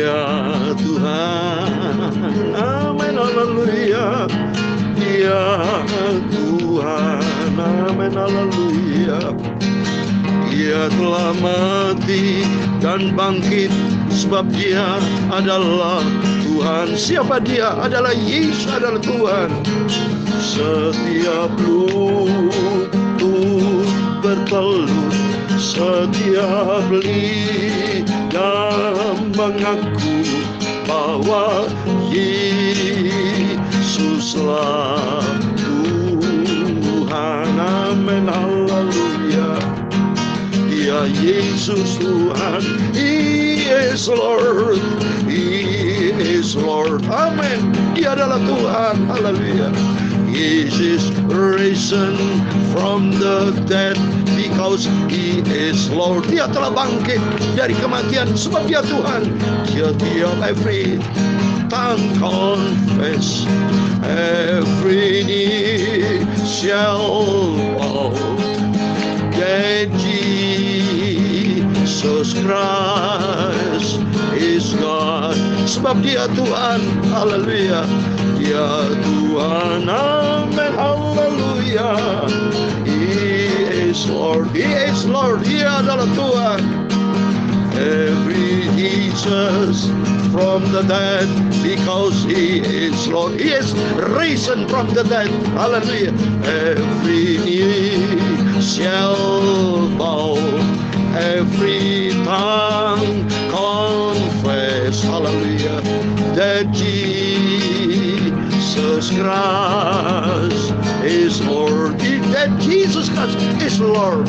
Ya Tuhan, amin, haleluya. Ya Tuhan, amin, haleluya. Dia telah mati dan bangkit, sebab Dia adalah Tuhan. Siapa Dia? Adalah Yesus, adalah Tuhan. Setiap lutut bertelur, setiap lidah mengaku bahwa Yesuslah Tuhan. Amin, haleluya. Ya Yesus Tuhan, He is Lord, He is Lord. Amin. Dia adalah Tuhan. Haleluya. He is risen from the dead because He is Lord. Dia telah bangkit dari kematian sebab Dia Tuhan. Setiap every tongue confess, every knee shall bow that Jesus Christ is God. Sebab Dia Tuhan. Haleluya. Dia Tuhan. Amin, haleluya. He is Lord, He is Lord. Dia adalah Tuhan. Every Jesus from the dead because He is Lord. He is risen from the dead. Hallelujah. Every knee shall bow, every tongue confess, hallelujah, that Jesus Christ is Lord. That Jesus Christ is Lord.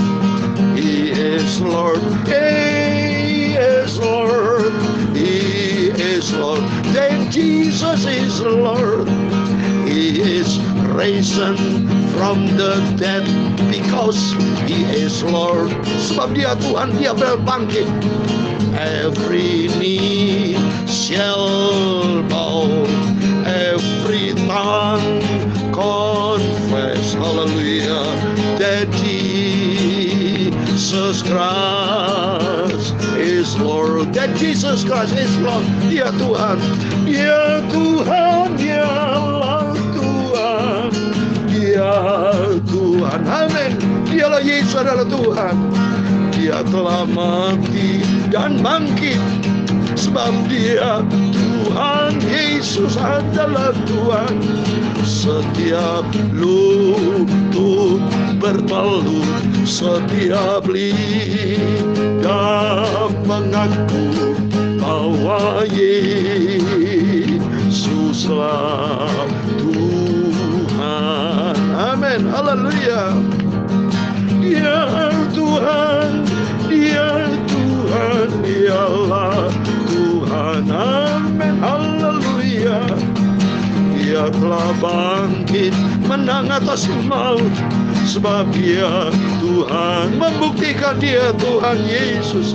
He is Lord. He is Lord. He is Lord. That Jesus is Lord. He is risen from the dead because He is Lord. Sebab Dia Tuhan, Dia bangkit. Every knee shall bow, every tongue confess, hallelujah, that Jesus Christ is Lord. That Jesus Christ is Lord. Dia Tuhan. Dia Tuhan. Dialah Tuhan. Dia Tuhan. Amin. Dialah Yesus adalah Tuhan. Dia telah mati dan bangkit sebab Dia Tuhan. Yesus adalah Tuhan. Setiap lutut bertelur, setiap lidah mengaku bahwa Yesuslah Tuhan. Amin. Haleluya. Dia Tuhan, Dia Tuhan, Dialah Tuhan. Amin. Haleluya. Dia telah bangkit menang atas maut sebab Dia Tuhan. Membuktikan Dia Tuhan Yesus.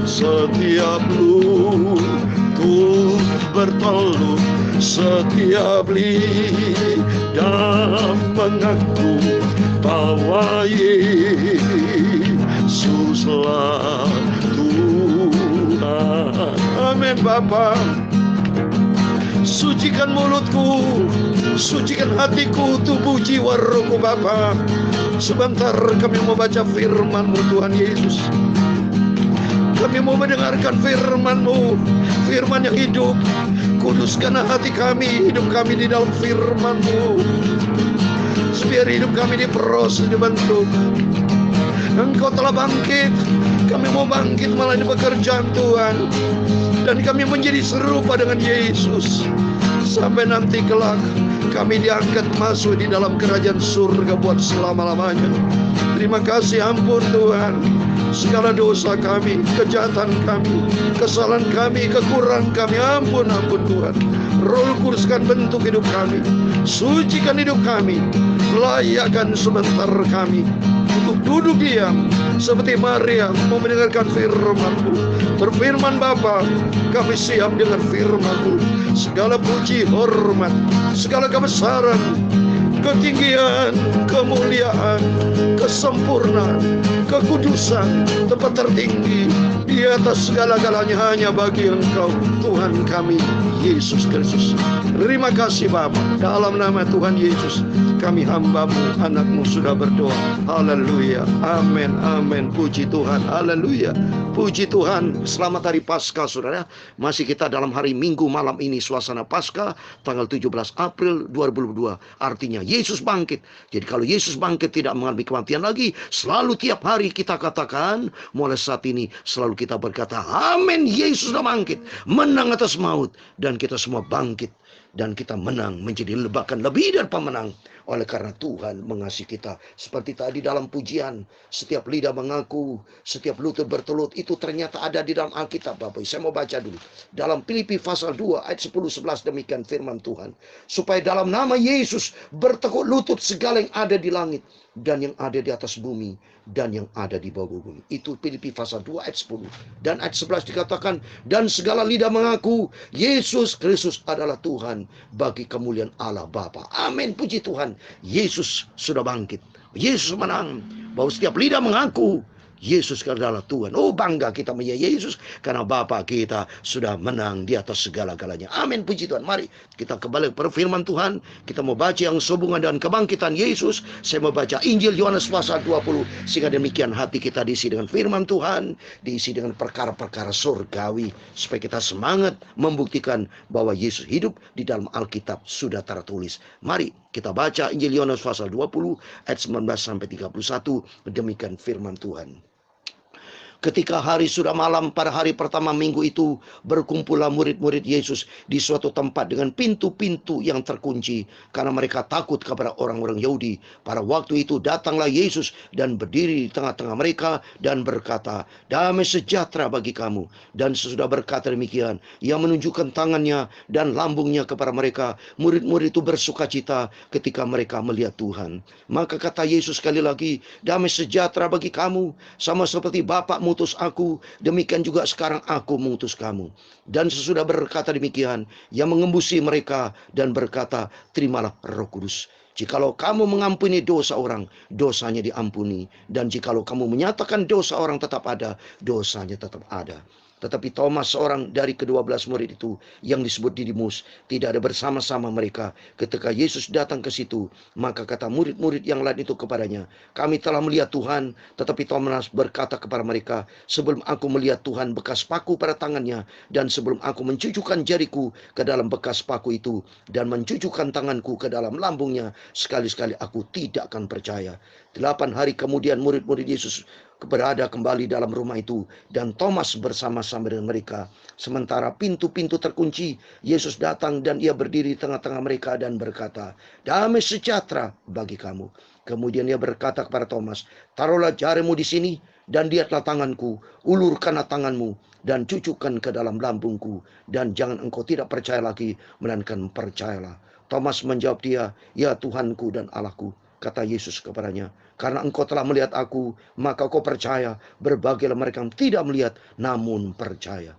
Setiap lutut bertelur, setiap lidah mengaku bahwa Yesuslah Tuhan. Amin. Bapa, sucikan mulutku, sucikan hatiku, tubuh, jiwa, rohku Bapa. Sebentar kami mau baca firman-Mu Tuhan Yesus. Kami mau mendengarkan firman-Mu, firman yang hidup. Kuduskan hati kami, hidup kami di dalam firman-Mu. Biar hidup kami diproses, dibentuk. Engkau telah bangkit. Kami mau bangkit malah di pekerjaan Tuhan. Dan kami menjadi serupa dengan Yesus. Sampai nanti kelak kami diangkat masuk di dalam kerajaan surga buat selama-lamanya. Terima kasih, ampun Tuhan segala dosa kami, kejahatan kami, kesalahan kami, kekurangan kami. Ampun Tuhan. Roh Kuduskan bentuk hidup kami, sucikan hidup kami, layakkan sebentar kami untuk duduk diam seperti Maria mau mendengarkan firman-Mu. Berfirman Bapa, kami siap dengan firman-Mu. Segala puji, hormat, segala kebesaran, ketinggian, kemuliaan, kesempurnaan, kekudusan, tempat tertinggi di atas segala-galanya hanya bagi Engkau, Tuhan kami Yesus Kristus. Terima kasih Bapa, dalam nama Tuhan Yesus kami hamba-Mu, anak-Mu sudah berdoa. Haleluya, amin, amin. Puji Tuhan, haleluya, puji Tuhan. Selamat hari Paskah saudara. Masih kita dalam hari Minggu malam ini, suasana Paskah tanggal 17 April 2022. Artinya Yesus bangkit. Jadi kalau Yesus bangkit tidak mengalami kematian lagi, selalu tiap hari kita katakan, mulai saat ini selalu kita berkata, amin, Yesus sudah bangkit, menang atas maut, dan kita semua bangkit dan kita menang menjadi bahkan lebih dari pemenang oleh karena Tuhan mengasihi kita. Seperti tadi dalam pujian, setiap lidah mengaku, setiap lutut bertelut, itu ternyata ada di dalam Alkitab Bapak. Saya mau baca dulu dalam Filipi pasal 2 ayat 10-11, demikian firman Tuhan, supaya dalam nama Yesus bertekuk lutut segala yang ada di langit dan yang ada di atas bumi dan yang ada di bawah bumi. Itu Filipi pasal 2 ayat 10. Dan ayat 11 dikatakan, dan segala lidah mengaku Yesus Kristus adalah Tuhan bagi kemuliaan Allah Bapa. Amin, puji Tuhan. Yesus sudah bangkit, Yesus menang. Bahwa setiap lidah mengaku Yesus adalah Tuhan. Oh, bangga kita punya Yesus karena Bapa kita sudah menang di atas segala-galanya. Amin, puji Tuhan. Mari kita kembali ke firman Tuhan. Kita mau baca yang sehubungan dengan kebangkitan Yesus. Saya mau baca Injil Yohanes pasal 20. Sehingga demikian hati kita diisi dengan firman Tuhan, diisi dengan perkara-perkara surgawi, supaya kita semangat membuktikan bahwa Yesus hidup di dalam Alkitab sudah tertulis. Mari kita baca Injil Yohanes pasal 20 ayat 19-31. Demikian firman Tuhan. Ketika hari sudah malam pada hari pertama minggu itu, berkumpullah murid-murid Yesus di suatu tempat dengan pintu-pintu yang terkunci, karena mereka takut kepada orang-orang Yahudi. Pada waktu itu datanglah Yesus dan berdiri di tengah-tengah mereka dan berkata, damai sejahtera bagi kamu. Dan sesudah berkata demikian, ia menunjukkan tangannya dan lambungnya kepada mereka. Murid-murid itu bersukacita ketika mereka melihat Tuhan. Maka kata Yesus sekali lagi, damai sejahtera bagi kamu, sama seperti Bapa mengutus aku, demikian juga sekarang aku mengutus kamu. Dan sesudah berkata demikian, ia mengembusi mereka dan berkata, terimalah Roh Kudus. Jikalau kamu mengampuni dosa orang, dosanya diampuni. Dan jikalau kamu menyatakan dosa orang tetap ada, dosanya tetap ada. Tetapi Thomas, seorang dari ke-12 murid itu, yang disebut Didimus, tidak ada bersama-sama mereka ketika Yesus datang ke situ. Maka kata murid-murid yang lain itu kepadanya, kami telah melihat Tuhan. Tetapi Thomas berkata kepada mereka, sebelum aku melihat Tuhan bekas paku pada tangannya, dan sebelum aku mencucukkan jariku ke dalam bekas paku itu, dan mencucukkan tanganku ke dalam lambungnya, sekali-sekali aku tidak akan percaya. 8 hari kemudian murid-murid Yesus berada kembali dalam rumah itu, dan Thomas bersama-sama dengan mereka. Sementara pintu-pintu terkunci, Yesus datang dan ia berdiri di tengah-tengah mereka dan berkata, damai sejahtera bagi kamu. Kemudian ia berkata kepada Thomas, taruhlah jarimu di sini dan lihatlah tanganku, ulurkanlah tanganmu dan cucukkan ke dalam lambungku, dan jangan engkau tidak percaya lagi, melainkan percayalah. Thomas menjawab dia, ya Tuhanku dan Allahku. Kata Yesus kepadanya, karena engkau telah melihat aku, maka kau percaya. Berbahagialah mereka yang tidak melihat, namun percaya.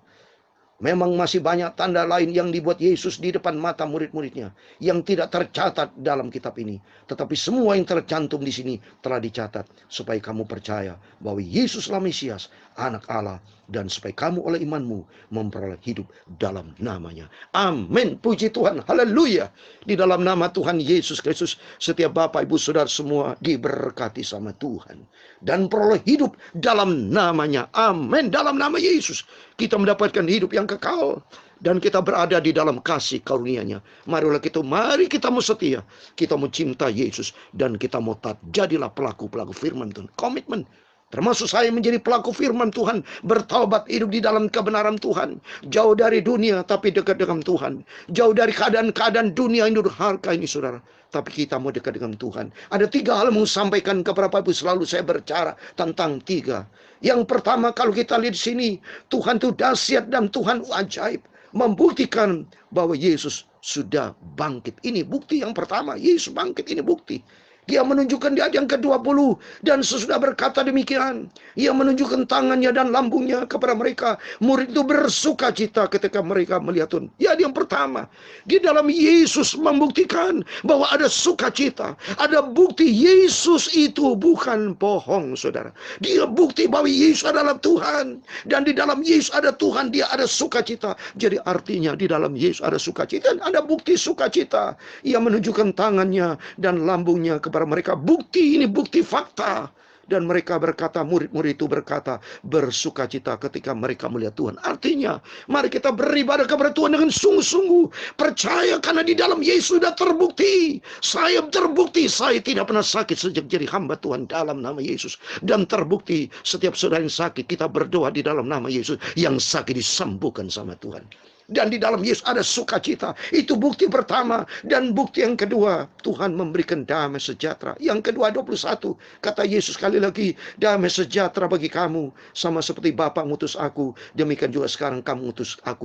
Memang masih banyak tanda lain yang dibuat Yesus di depan mata murid-muridnya yang tidak tercatat dalam kitab ini. Tetapi semua yang tercantum di sini telah dicatat supaya kamu percaya bahwa Yesuslah Mesias, Anak Allah, dan supaya kamu oleh imanmu memperoleh hidup dalam namanya. Amin. Puji Tuhan. Haleluya. Di dalam nama Tuhan Yesus Kristus, setiap Bapak Ibu Saudara semua diberkati sama Tuhan dan peroleh hidup dalam namanya. Amin. Dalam nama Yesus kita mendapatkan hidup yang kekal dan kita berada di dalam kasih karunia-Nya. Mari kita mau setia, kita mau cinta Yesus, dan kita mau taat. Jadilah pelaku-pelaku firman Tuhan. Komitmen. Termasuk saya menjadi pelaku firman Tuhan, bertaubat, hidup di dalam kebenaran Tuhan. Jauh dari dunia, tapi dekat dengan Tuhan. Jauh dari keadaan-keadaan dunia yang durhaka ini, saudara. Tapi kita mau dekat dengan Tuhan. Ada 3 hal yang mau sampaikan kepada Bapak Ibu. Selalu saya berbicara tentang 3. Yang pertama, kalau kita lihat di sini, Tuhan itu dahsyat dan Tuhan ajaib. Membuktikan bahwa Yesus sudah bangkit. Ini bukti yang pertama, Yesus bangkit, ini bukti. Dia menunjukkan di ayat yang ke-20. Dan sesudah berkata demikian, ia menunjukkan tangannya dan lambungnya kepada mereka. Murid itu bersuka cita ketika mereka melihat Tuhan. Ya, yang pertama, di dalam Yesus membuktikan bahwa ada sukacita. Ada bukti Yesus itu bukan bohong, saudara. Dia bukti bahwa Yesus adalah Tuhan. Dan di dalam Yesus ada Tuhan, dia ada sukacita. Jadi artinya di dalam Yesus ada sukacita. Dan ada bukti sukacita. Ia menunjukkan tangannya dan lambungnya kepada mereka. Bukti ini bukti fakta. Dan mereka berkata, murid-murid itu berkata, bersukacita ketika mereka melihat Tuhan. Artinya, mari kita beribadah kepada Tuhan dengan sungguh-sungguh. Percaya karena di dalam Yesus sudah terbukti. Saya terbukti, saya tidak pernah sakit sejak jadi hamba Tuhan dalam nama Yesus. Dan terbukti, setiap saudara yang sakit, kita berdoa di dalam nama Yesus. Yang sakit disembuhkan sama Tuhan. Dan di dalam Yesus ada sukacita. Itu bukti pertama. Dan bukti yang kedua, Tuhan memberikan damai sejahtera. Yang kedua 21, kata Yesus sekali lagi, damai sejahtera bagi kamu. Sama seperti Bapa mengutus aku, demikian juga sekarang kamu mengutus aku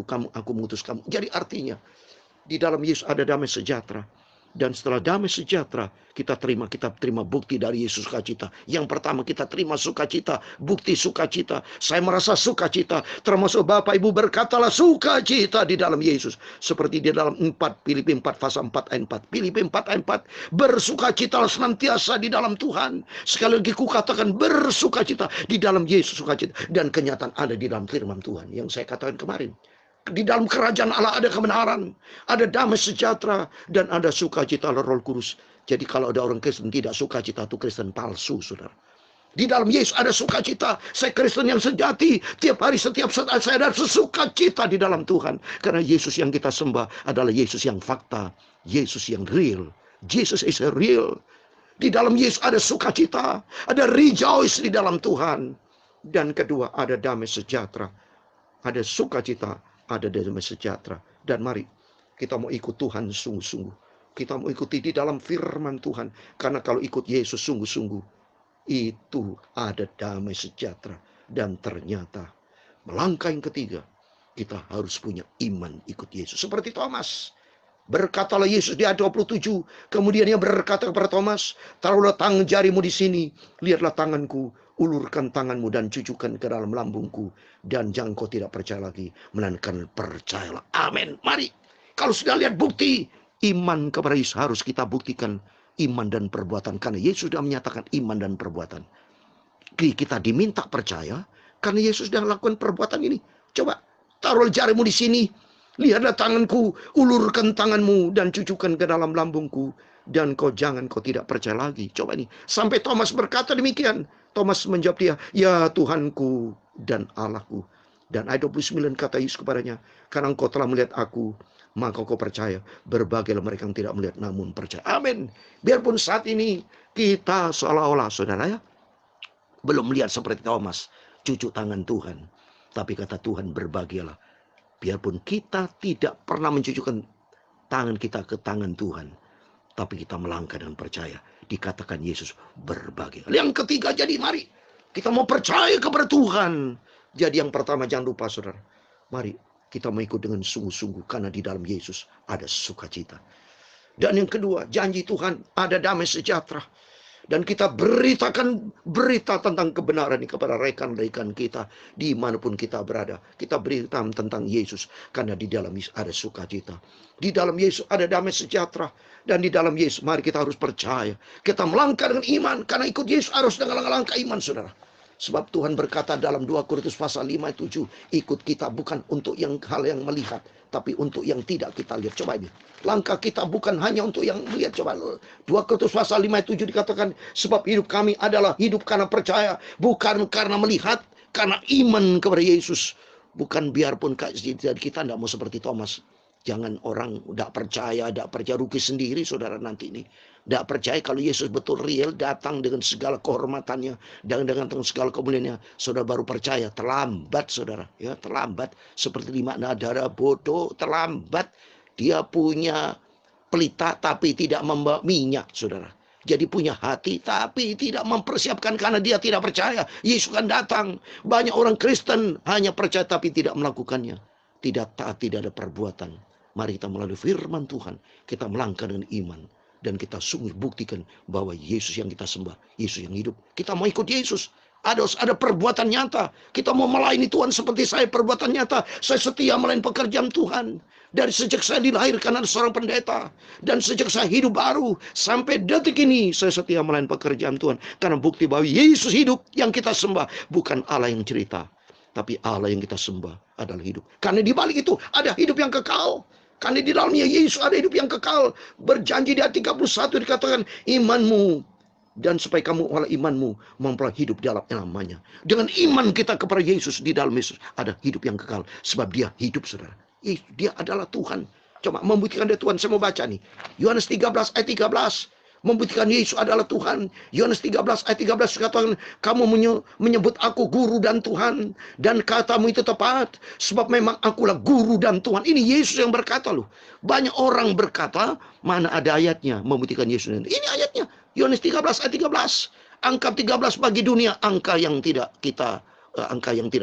mengutus kamu. Jadi artinya, di dalam Yesus ada damai sejahtera. Dan setelah damai sejahtera, kita terima bukti dari Yesus sukacita. Yang pertama, kita terima sukacita, bukti sukacita. Saya merasa sukacita, termasuk Bapak Ibu berkatalah sukacita di dalam Yesus. Seperti di dalam Filipi 4 pasal 4 ayat 4. Filipi 4 ayat 4. Bersukacitalah senantiasa di dalam Tuhan. Sekali lagi kukatakan bersukacita di dalam Yesus sukacita. Dan kenyataan ada di dalam firman Tuhan yang saya katakan kemarin. Di dalam kerajaan Allah ada kebenaran, ada damai sejahtera, dan ada sukacita Roh Kudus. Jadi kalau ada orang Kristen tidak sukacita, itu Kristen palsu, saudara. Di dalam Yesus ada sukacita. Saya Kristen yang sejati. Tiap hari, setiap saat saya ada sukacita di dalam Tuhan. Karena Yesus yang kita sembah adalah Yesus yang fakta, Yesus yang real. Jesus is real. Di dalam Yesus ada sukacita, ada rejoice di dalam Tuhan. Dan kedua, ada damai sejahtera, ada sukacita, ada damai sejahtera. Dan mari kita mau ikut Tuhan sungguh-sungguh. Kita mau ikuti di dalam firman Tuhan. Karena kalau ikut Yesus sungguh-sungguh, itu ada damai sejahtera. Dan ternyata melangkah yang ketiga, kita harus punya iman ikut Yesus. Seperti Thomas. Berkatalah Yesus di ayat 27. Kemudian dia berkata kepada Thomas, taruhlah tangan jarimu di sini. Lihatlah tanganku. Ulurkan tanganmu dan cucukkan ke dalam lambungku. Dan jangan kau tidak percaya lagi, melainkan percayalah. Amin. Mari. Kalau sudah lihat bukti, iman kepada Yesus harus kita buktikan. Iman dan perbuatan. Karena Yesus sudah menyatakan iman dan perbuatan. Kita diminta percaya. Karena Yesus sudah melakukan perbuatan ini. Coba, taruh jarimu di sini. Lihatlah tanganku, ulurkan tanganmu dan cucukkan ke dalam lambungku. Dan kau tidak percaya lagi. Coba nih, sampai Thomas berkata demikian. Thomas menjawab dia, ya Tuhanku dan Allahku. Dan ayat 29 kata Yesus kepadanya, karena engkau telah melihat aku, maka kau percaya. Berbahagialah mereka yang tidak melihat namun percaya. Amin. Biarpun saat ini kita seolah-olah, saudara ya, belum melihat seperti Thomas, cucuk tangan Tuhan. Tapi kata Tuhan, berbahagialah. Biarpun kita tidak pernah mencucukkan tangan kita ke tangan Tuhan, tapi kita melangkah dengan percaya. Dikatakan Yesus berbahagia. Yang ketiga, jadi mari kita mau percaya kepada Tuhan. Jadi yang pertama, jangan lupa saudara, mari kita mau ikut dengan sungguh-sungguh. Karena di dalam Yesus ada sukacita. Dan yang kedua, janji Tuhan ada damai sejahtera. Dan kita beritakan berita tentang kebenaran ini kepada rekan-rekan kita dimanapun kita berada. Kita beritakan tentang Yesus. Karena di dalam Yesus ada sukacita. Di dalam Yesus ada damai sejahtera. Dan di dalam Yesus mari kita harus percaya. Kita melangkah dengan iman. Karena ikut Yesus harus dengan langkah iman, saudara. Sebab Tuhan berkata dalam 2 Korintus pasal 5-7, ikut kita bukan untuk hal yang melihat, tapi untuk yang tidak kita lihat. Coba ini. Langkah kita bukan hanya untuk yang melihat. Coba 2 Korintus pasal 5-7 dikatakan, sebab hidup kami adalah hidup karena percaya, bukan karena melihat, karena iman kepada Yesus. Bukan biarpun kita tidak mau seperti Thomas. Jangan orang tidak percaya rugi sendiri saudara nanti ini. Tidak percaya kalau Yesus betul real, datang dengan segala kehormatannya, dan dengan segala kemuliaannya, saudara baru percaya. Terlambat saudara, ya terlambat. Seperti di makna darah bodoh, terlambat. Dia punya pelita tapi tidak membawa minyak saudara. Jadi punya hati tapi tidak mempersiapkan karena dia tidak percaya. Yesus akan datang. Banyak orang Kristen hanya percaya tapi tidak melakukannya. Tidak taat, tidak ada perbuatan. Mari kita melalui firman Tuhan, kita melangkah dengan iman. Dan kita sungguh buktikan bahwa Yesus yang kita sembah, Yesus yang hidup. Kita mau ikut Yesus. Ada perbuatan nyata. Kita mau melayani Tuhan seperti saya, perbuatan nyata. Saya setia melayani pekerjaan Tuhan. Dari sejak saya dilahirkan ada seorang pendeta. Dan sejak saya hidup baru sampai detik ini saya setia melayani pekerjaan Tuhan. Karena bukti bahwa Yesus hidup yang kita sembah. Bukan Allah yang cerita, tapi Allah yang kita sembah adalah hidup. Karena di balik itu ada hidup yang kekal. Karena di dalamnya Yesus ada hidup yang kekal. Berjanji di ayat 31 dikatakan, imanmu, dan supaya kamu oleh imanmu memperoleh hidup di dalam namanya. Dengan iman kita kepada Yesus, di dalam Yesus ada hidup yang kekal. Sebab dia hidup, saudara. Dia adalah Tuhan. Coba membuktikan dia Tuhan. Saya mau baca nih. Yohanes 13 ayat 13. Membuktikan Yesus adalah Tuhan. Yohanes 13 ayat 13 katakan, kamu menyebut aku guru dan Tuhan, dan katamu itu tepat, sebab memang akulah guru dan Tuhan. Ini Yesus yang berkata loh. Banyak orang berkata, mana ada ayatnya membuktikan Yesus. Ini ayatnya. Yohanes 13 ayat 13. Angka 13 bagi dunia angka yang tidak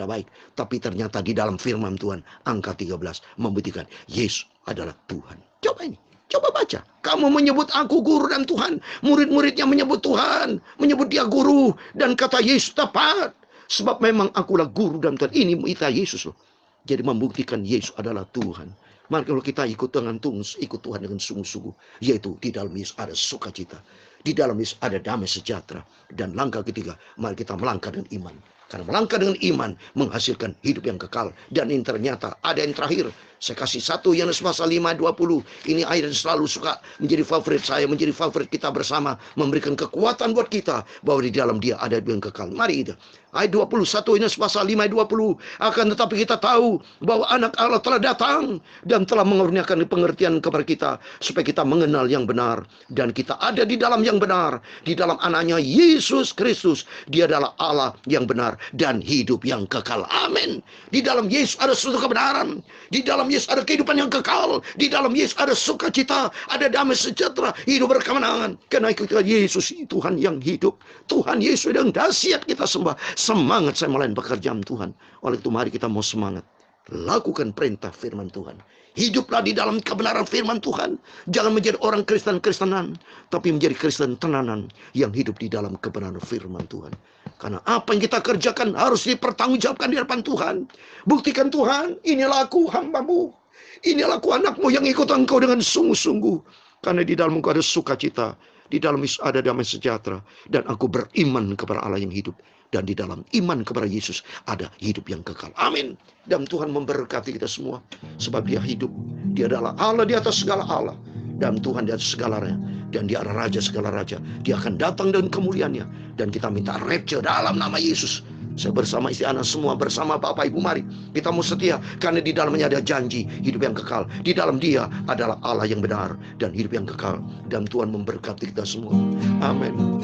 baik. Tapi ternyata di dalam firman Tuhan angka 13 membuktikan Yesus adalah Tuhan. Coba ini. Coba baca. Kamu menyebut aku guru dan Tuhan. Murid-muridnya menyebut Tuhan. Menyebut dia guru. Dan kata Yesus tepat. Sebab memang akulah guru dan Tuhan. Ini kita Yesus loh. Jadi membuktikan Yesus adalah Tuhan. Mari kalau kita ikut Tuhan dengan sungguh-sungguh. Yaitu di dalam Yesus ada sukacita. Di dalam Yesus ada damai sejahtera. Dan langkah ketiga, mari kita melangkah dengan iman. Karena melangkah dengan iman menghasilkan hidup yang kekal. Dan ini ternyata ada yang terakhir. Saya kasih 1 Yohanes pasal 5 20. Ini ayat yang selalu suka menjadi favorit saya, menjadi favorit kita bersama, memberikan kekuatan buat kita bahwa di dalam dia ada hidup yang kekal. Mari kita. Ayat 21 Yohanes pasal 5 20. Akan tetapi kita tahu bahwa anak Allah telah datang dan telah mengaruniakan pengertian kepada kita supaya kita mengenal yang benar dan kita ada di dalam yang benar, di dalam anaknya Yesus Kristus. Dia adalah Allah yang benar dan hidup yang kekal. Amin. Di dalam Yesus ada suatu kebenaran. Di dalam Yesus ada kehidupan yang kekal. Di dalam Yesus ada sukacita, ada damai sejahtera, hidup berkemenangan. Karena kita Yesus Tuhan yang hidup. Tuhan Yesus yang dahsyat kita sembah. Semangat saya melayani pekerjaan Tuhan. Oleh itu mari kita mau semangat. Lakukan perintah firman Tuhan. Hiduplah di dalam kebenaran firman Tuhan. Jangan menjadi orang Kristen-Kristenan, tapi menjadi Kristen tenanan yang hidup di dalam kebenaran firman Tuhan. Karena apa yang kita kerjakan harus dipertanggungjawabkan di hadapan Tuhan. Buktikan Tuhan, inilah aku hambamu. Inilah aku anakmu yang ikut engkau dengan sungguh-sungguh. Karena di dalam engkau ada sukacita. Di dalam Yesus ada damai sejahtera. Dan aku beriman kepada Allah yang hidup. Dan di dalam iman kepada Yesus ada hidup yang kekal. Amin. Dan Tuhan memberkati kita semua. Sebab dia hidup. Dia adalah Allah di atas segala Allah. Dan Tuhan di atas segalanya. Dan dia adalah Raja segala Raja. Dia akan datang dengan kemuliaannya. Dan kita minta rapture dalam nama Yesus. Saya bersama istri anak semua, bersama Bapak Ibu, mari kita mau setia. Karena di dalamnya ada janji hidup yang kekal. Di dalam dia adalah Allah yang benar dan hidup yang kekal. Dan Tuhan memberkati kita semua. Amin.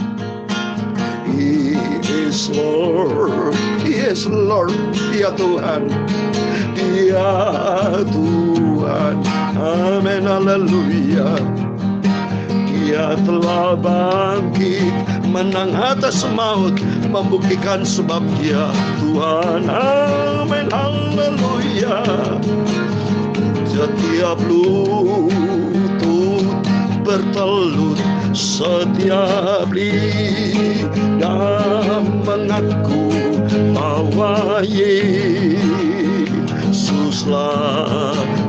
He is Lord, He is Lord, dia Tuhan, dia Tuhan, amin, haleluya. Dia telah bangkit, menang atas maut, membuktikan sebab dia Tuhan, amin, haleluya. Setiap lutut bertelut, setiap lidah mengaku bahwa Yesuslah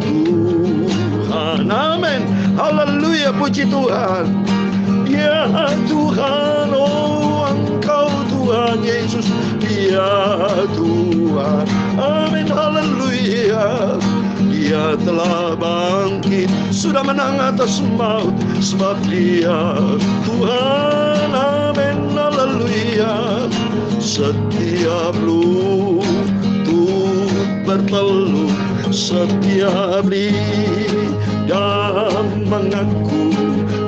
Tuhan. Amin. Haleluya, puji Tuhan. Ya Tuhan, oh Engkau Tuhan Yesus, dia Tuhan. Amin. Haleluya. Dia telah bangkit, sudah menang atas maut, sebab dia Tuhan, amin, haleluya. Setiap lutut bertelut, setiap lidah mengaku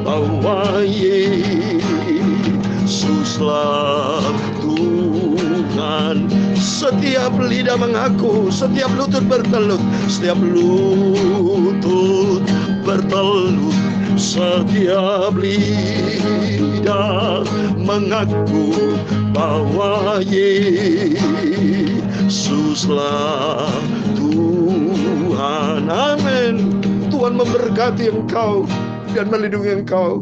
bahwa Yesuslah Tuhan. Setiap lidah mengaku, setiap lutut bertelut, setiap lutut bertelut, setiap lidah mengaku bahwa Yesuslah Tuhan. Amin. Tuhan memberkati engkau dan melindungi engkau.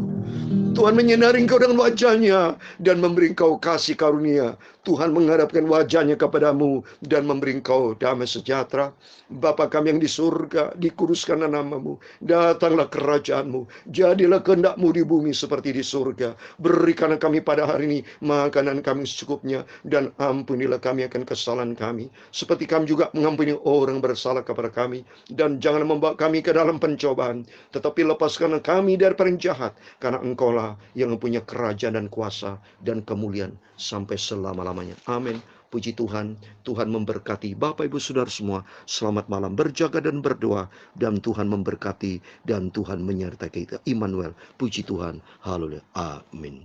Tuhan menyinari engkau dengan wajahnya dan memberi engkau kasih karunia. Tuhan menghadapkan wajahnya kepadamu dan memberi engkau damai sejahtera. Bapa kami yang di surga, dikuduskanlah namamu. Datanglah kerajaanmu. Jadilah kehendakmu di bumi seperti di surga. Berikanlah kami pada hari ini makanan kami secukupnya. Dan ampunilah kami akan kesalahan kami. Seperti kami juga mengampuni orang bersalah kepada kami. Dan jangan membawa kami ke dalam pencobaan. Tetapi lepaskanlah kami dari yang jahat. Karena engkaulah yang mempunyai kerajaan dan kuasa dan kemuliaan sampai selama-lamanya. Amin. Puji Tuhan, Tuhan memberkati Bapak Ibu Saudara semua. Selamat malam, berjaga dan berdoa, dan Tuhan memberkati dan Tuhan menyertai kita. Immanuel, puji Tuhan. Haleluya. Amin.